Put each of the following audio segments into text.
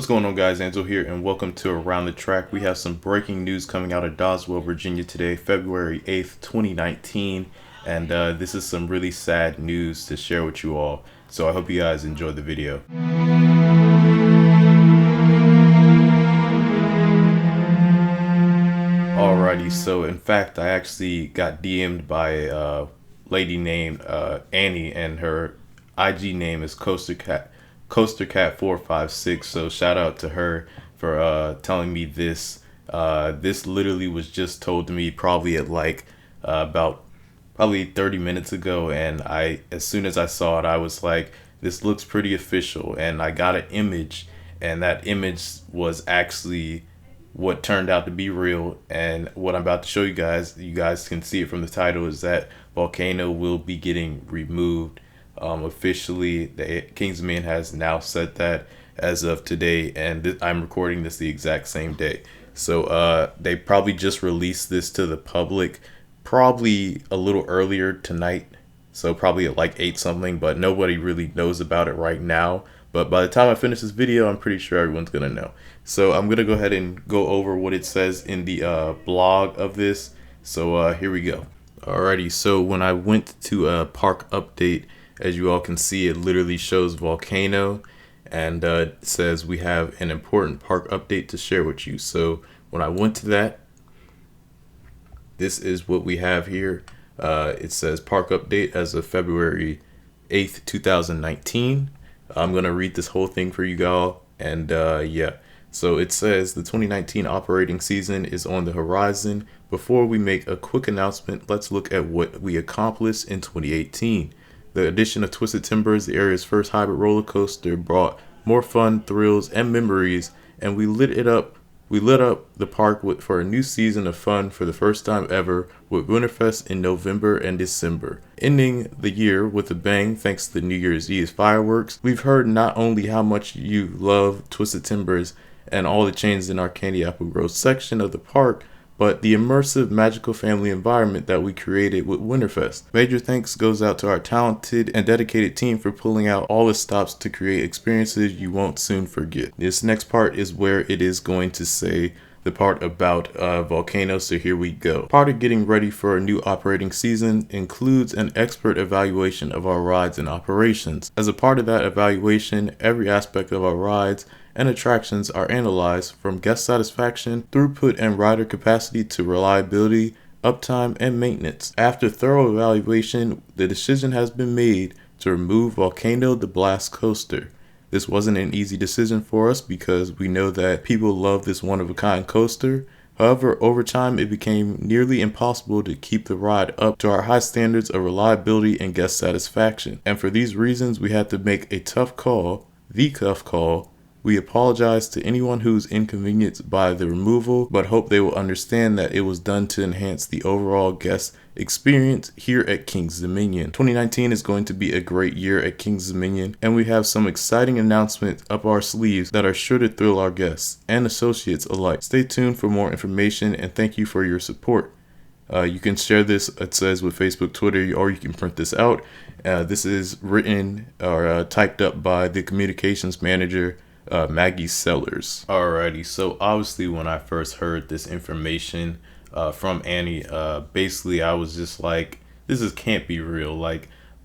What's going on, guys? Angelo here, and welcome to Around the Track. We have some breaking news coming out of Doswell, Virginia today, February 8th, 2019. And this is some really sad news to share with you all. So I hope you guys enjoy the video. Alrighty, so in fact, I actually got DM'd by a lady named Annie, and her IG name is CoasterCat456. So shout out to her for telling me this. This literally was just told to me probably at like about 30 minutes ago, and as soon as I saw it, I was like, this looks pretty official. And I got an image, and that image was actually what turned out to be real. And what I'm about to show you guys can see it from the title, is that Volcano will be getting removed officially. The Kings Men has now said that as of today, and I'm recording this the exact same day. So they probably just released this to the public probably a little earlier tonight, so probably at like 8 something, but nobody really knows about it right now. But by the time I finish this video, I'm pretty sure everyone's gonna know. So I'm gonna go ahead and go over what it says in the blog of this. So here we go. Alrighty, so when I went to park update, as you all can see, it literally shows Volcano, and it says we have an important park update to share with you. So when I went to that, this is what we have here. It says park update as of February 8th, 2019. I'm going to read this whole thing for you all. And yeah, so it says the 2019 operating season is on the horizon. Before we make a quick announcement, let's look at what we accomplished in 2018. The addition of Twisted Timbers, the area's first hybrid roller coaster, brought more fun, thrills, and memories, and we lit up the park for a new season of fun for the first time ever, with Winterfest in November and December, ending the year with a bang thanks to the New Year's Eve fireworks. We've heard not only how much you love Twisted Timbers and all the changes in our Candy Apple Grove section of the park, but the immersive, magical family environment that we created with Winterfest. Major thanks goes out to our talented and dedicated team for pulling out all the stops to create experiences you won't soon forget. This next part is where it is going to say the part about Volcano, so here we go. Part of getting ready for a new operating season includes an expert evaluation of our rides and operations. As a part of that evaluation, every aspect of our rides and attractions are analyzed, from guest satisfaction, throughput and rider capacity to reliability, uptime, and maintenance. After thorough evaluation, the decision has been made to remove Volcano the Blast Coaster. This wasn't an easy decision for us because we know that people love this one-of-a-kind coaster. However, over time, it became nearly impossible to keep the ride up to our high standards of reliability and guest satisfaction. And for these reasons, we had to make a tough call. We apologize to anyone who's inconvenienced by the removal, but hope they will understand that it was done to enhance the overall guest experience here at Kings Dominion. 2019 is going to be a great year at Kings Dominion, and we have some exciting announcements up our sleeves that are sure to thrill our guests and associates alike. Stay tuned for more information, and thank you for your support. You can share this, it says, with Facebook, Twitter, or you can print this out. This is written or typed up by the communications manager, Maggie Sellers. Alrighty, so obviously when I first heard this information from Annie, basically I was just like, this can't be real.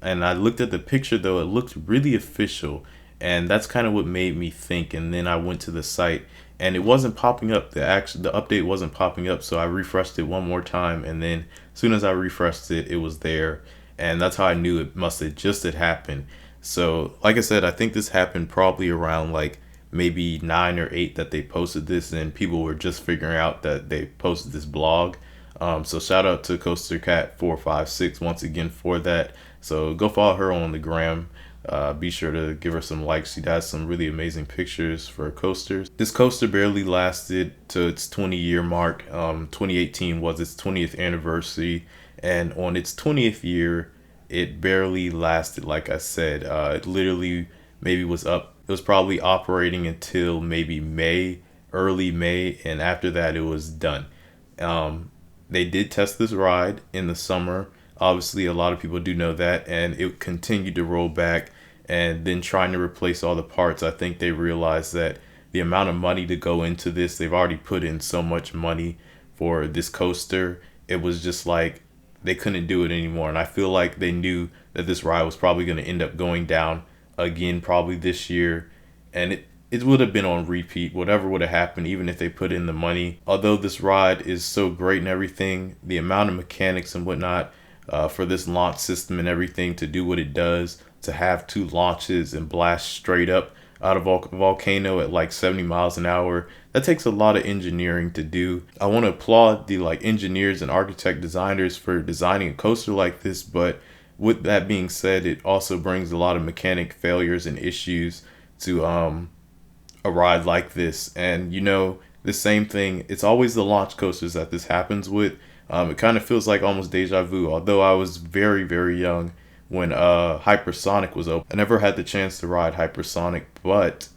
And I looked at the picture though, it looked really official, and that's kind of what made me think. And then I went to the site and it wasn't popping up. The update wasn't popping up, so I refreshed it one more time, and then as soon as I refreshed it, it was there, and that's how I knew it must have just happened. So like I said, I think this happened probably around like maybe 9 or 8 that they posted this, and people were just figuring out that they posted this blog. So shout out to CoasterCat456 once again for that. So go follow her on the gram. Be sure to give her some likes. She does some really amazing pictures for coasters. This coaster barely lasted to its 20-year mark. 2018 was its 20th anniversary, and on its 20th year, it barely lasted. Like I said, it literally maybe was up. It was probably operating until maybe early May, and after that it was done. They did test this ride in the summer. Obviously, a lot of people do know that, and it continued to roll back. And then trying to replace all the parts, I think they realized that the amount of money to go into this. They've already put in so much money for this coaster. It was just like they couldn't do it anymore. And I feel like they knew that this ride was probably going to end up going down again probably this year. And it would have been on repeat, whatever would have happened, even if they put in the money. Although this ride is so great and everything, the amount of mechanics and whatnot for this launch system and everything to do what it does, to have 2 launches and blast straight up out of Volcano at like 70 miles an hour, that takes a lot of engineering to do. I want to applaud the engineers and architect designers for designing a coaster like this, but with that being said, it also brings a lot of mechanic failures and issues to a ride like this. And the same thing, it's always the launch coasters that this happens with. It kind of feels like almost deja vu, although I was very, very young when Hypersonic was open. I never had the chance to ride Hypersonic, but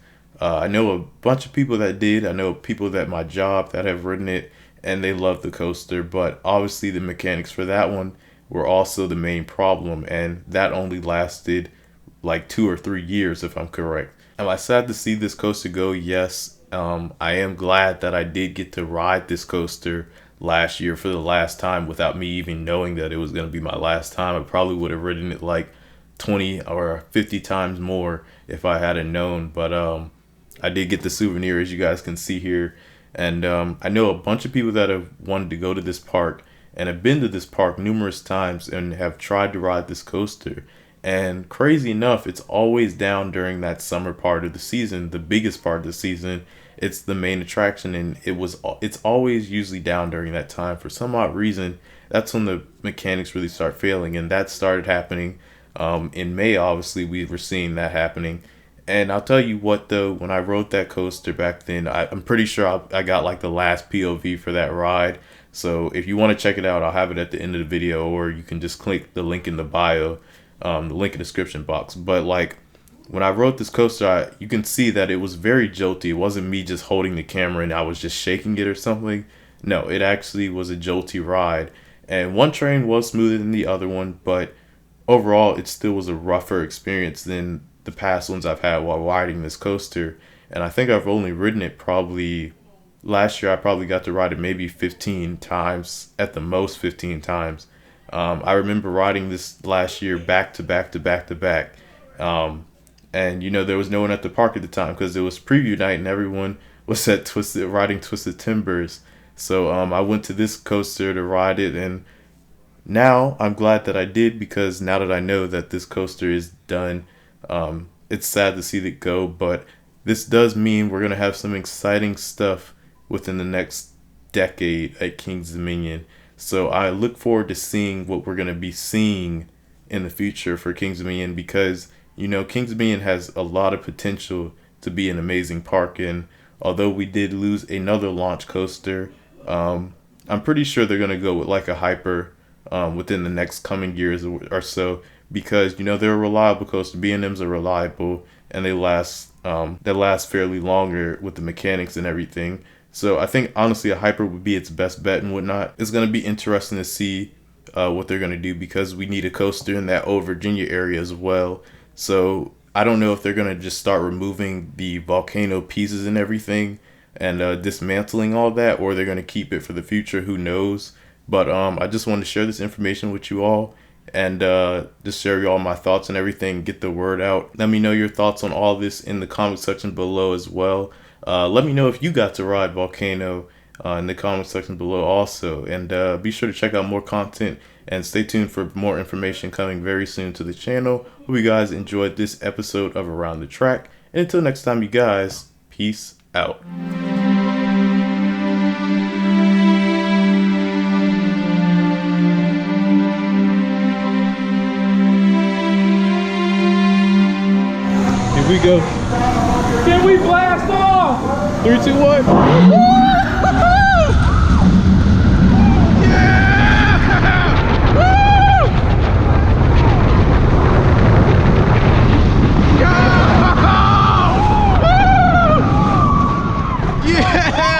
I know a bunch of people that did. I know people at my job that have ridden it, and they love the coaster. But obviously the mechanics for that one were also the main problem, and that only lasted like 2 or 3 years, if I'm correct. Am I sad to see this coaster go? Yes. I am glad that I did get to ride this coaster last year for the last time without me even knowing that it was going to be my last time. I probably would have ridden it like 20 or 50 times more if I hadn't known. But I did get the souvenir, as you guys can see here. And I know a bunch of people that have wanted to go to this park and have been to this park numerous times and have tried to ride this coaster. And crazy enough, it's always down during that summer part of the season, the biggest part of the season. It's the main attraction, and it's always usually down during that time. For some odd reason, that's when the mechanics really start failing, and that started happening in May. Obviously, we were seeing that happening. And I'll tell you what, though, when I rode that coaster back then, I'm pretty sure I got like the last POV for that ride. So if you want to check it out, I'll have it at the end of the video, or you can just click the link in the bio, the link in the description box. But when I rode this coaster, you can see that it was very jolty. It wasn't me just holding the camera and I was just shaking it or something. No, it actually was a jolty ride. And one train was smoother than the other one, but overall, it still was a rougher experience than the past ones I've had while riding this coaster. And I think I've only ridden it probably, last year I probably got to ride it maybe 15 times, at the most 15 times. I remember riding this last year back to back to back to back. And there was no one at the park at the time because it was preview night and everyone was riding Twisted Timbers. So I went to this coaster to ride it, and now I'm glad that I did, because now that I know that this coaster is done, it's sad to see it go, but this does mean we're going to have some exciting stuff within the next decade at King's Dominion. So I look forward to seeing what we're going to be seeing in the future for King's Dominion, because Kings Dominion has a lot of potential to be an amazing park. And although we did lose another launch coaster, I'm pretty sure they're going to go with like a hyper within the next coming years or so, because they're a reliable coaster. B&Ms are reliable, and they last fairly longer with the mechanics and everything. So I think honestly a hyper would be its best bet and whatnot. It's going to be interesting to see what they're going to do, because we need a coaster in that old Virginia area as well. So I don't know if they're going to just start removing the Volcano pieces and everything and dismantling all that, or they're going to keep it for the future. Who knows? But I just wanted to share this information with you all, and just share you all my thoughts and everything, get the word out. Let me know your thoughts on all this in the comment section below as well. Let me know if you got to ride Volcano in the comment section below also. And be sure to check out more content and stay tuned for more information coming very soon to the channel. Hope you guys enjoyed this episode of Around the Track. And until next time, you guys, peace out. Here we go. Can we blast off? 3, 2, 1. Yeah!